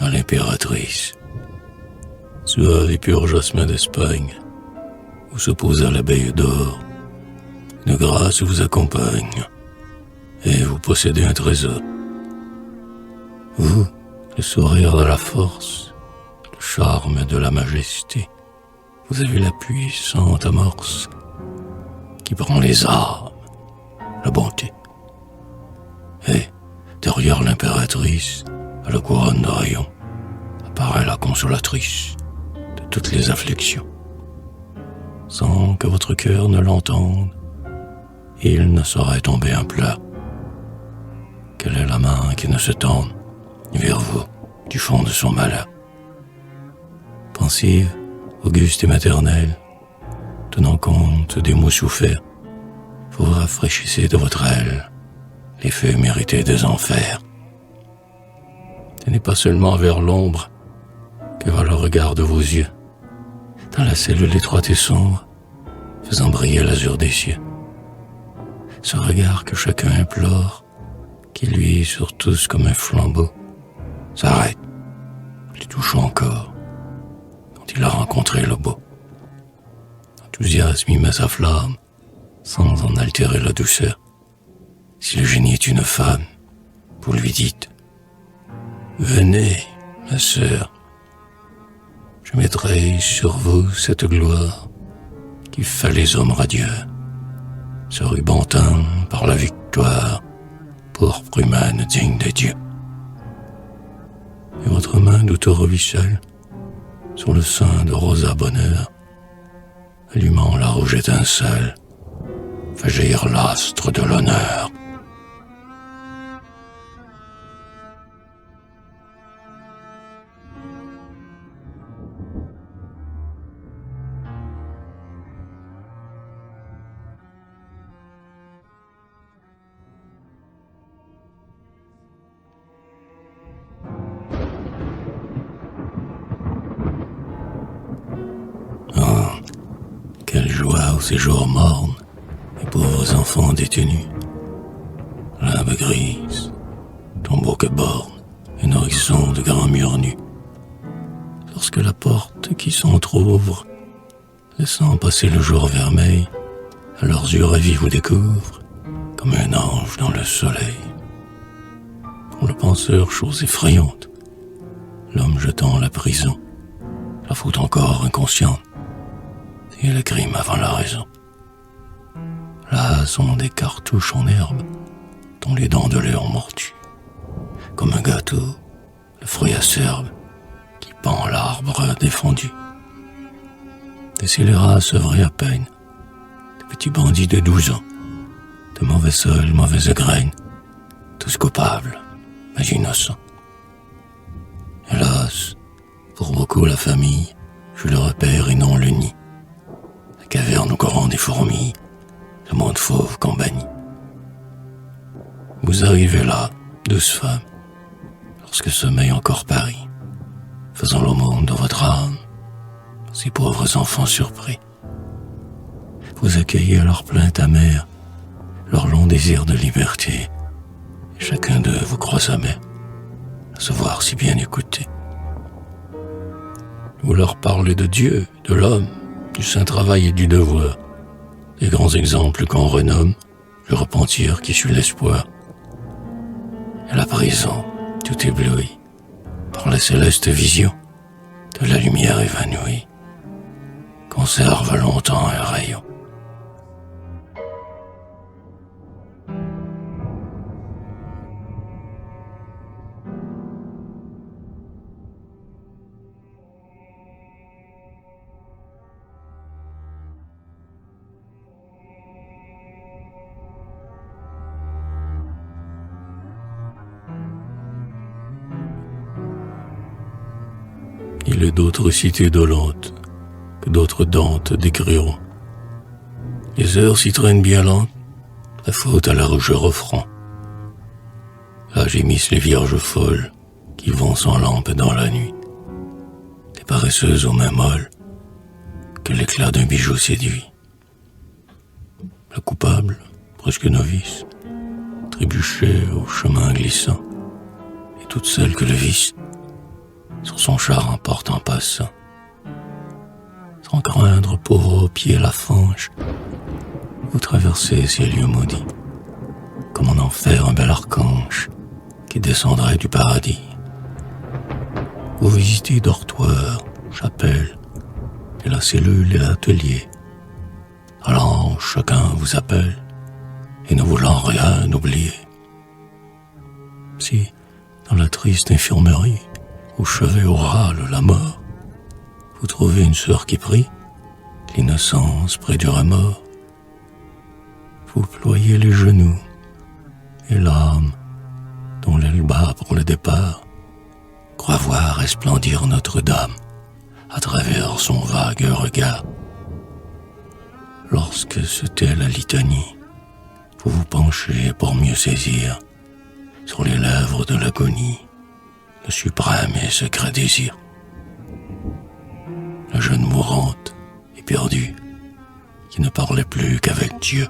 à l'impératrice. Suave et pur jasmin d'Espagne, où se posa l'abeille d'or, une grâce vous accompagne, et vous possédez un trésor. Vous, le sourire de la force, le charme de la majesté, vous avez la puissante amorce qui prend les armes, la bonté. Et, derrière l'impératrice, à la couronne de rayons, apparaît la consolatrice de toutes les afflictions. Sans que votre cœur ne l'entende, il ne saurait tomber un plat. Quelle est la main qui ne se tende vers vous du fond de son malheur? Pensive, auguste et maternelle, tenant compte des maux soufferts, vous rafraîchissez de votre aile les feux mérités des enfers. Ce n'est pas seulement vers l'ombre que va le regard de vos yeux, dans la cellule étroite et sombre, faisant briller l'azur des cieux. Ce regard que chacun implore, qui luit sur tous comme un flambeau, s'arrête, les touche encore, quand il a rencontré le beau. L'enthousiasme y met sa flamme, sans en altérer la douceur. Si le génie est une femme, vous lui dites « Venez, ma sœur, je mettrai sur vous cette gloire qui fait les hommes radieux, ce ruban teint par la victoire, pourpre humaine digne des dieux. » Et votre main d'où ruisselle, sur le sein de Rosa Bonheur, allumant la rouge étincelle, fait jaillir l'astre de l'honneur. Quelle joie aux séjours mornes, les pauvres enfants détenus. L'âme grise, tombeau que borne, et nourrisson de grands murs nus. Lorsque la porte qui s'entr'ouvre, laissant passer le jour vermeil, à leurs yeux ravis vous découvre, comme un ange dans le soleil. Pour le penseur, chose effrayante, l'homme jetant la prison, la faute encore inconsciente, et le crime avant la raison. Là sont des cartouches en herbe, dont les dents de lait ont mordu. Comme un gâteau, le fruit acerbe, qui pend l'arbre défendu. Des scélérats sevrés à peine, de petits bandits de 12 ans, de mauvais sols, mauvaises graines, tous coupables, mais innocents. Hélas, pour beaucoup la famille fut le repère et non le nid. La caverne au courant des fourmis, le monde fauve qu'on bannit. Vous arrivez là, douce femme, lorsque sommeille encore Paris, faisant l'aumône de votre âme, ces pauvres enfants surpris. Vous accueillez leur plainte amère, leur long désir de liberté, et chacun d'eux vous croit sa mère, à se voir si bien écouté. Vous leur parlez de Dieu, de l'homme, du saint travail et du devoir, des grands exemples qu'on renomme le repentir qui suit l'espoir. Et la prison, tout ébloui par la céleste vision de la lumière évanouie, conserve longtemps un rayon. Il est d'autres cités dolentes que d'autres Dantes décriront. Les heures s'y traînent bien lentes, la faute à la rougeur offrant. Là gémissent les vierges folles qui vont sans lampe dans la nuit, les paresseuses aux mains molles que l'éclat d'un bijou séduit. La coupable, presque novice, trébuchait au chemin glissant, et toutes celles que le vice sur son char emportant passant. Sans craindre pour vos pieds la fange, vous traversez ces lieux maudits, comme en enfer un bel archange qui descendrait du paradis. Vous visitez dortoir, chapelle, et la cellule et l'atelier. Alors chacun vous appelle, et ne voulant rien oublier. Si, dans la triste infirmerie, au chevet orale la mort, vous trouvez une sœur qui prie, l'innocence près du remords, vous ployez les genoux, et l'âme, dont l'aile bat pour le départ, croit voir resplendir Notre-Dame à travers son vague regard. Lorsque se tait la litanie, vous vous penchez pour mieux saisir, sur les lèvres de l'agonie, le suprême et secret désir. La jeune mourante, éperdue, qui ne parlait plus qu'avec Dieu,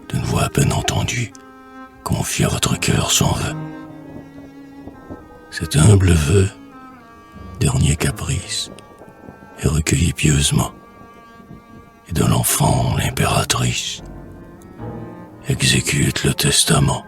d'une voix à peine entendue, confie à votre cœur son vœu. Cet humble vœu, dernier caprice, est recueilli pieusement, et de l'enfant l'impératrice exécute le testament.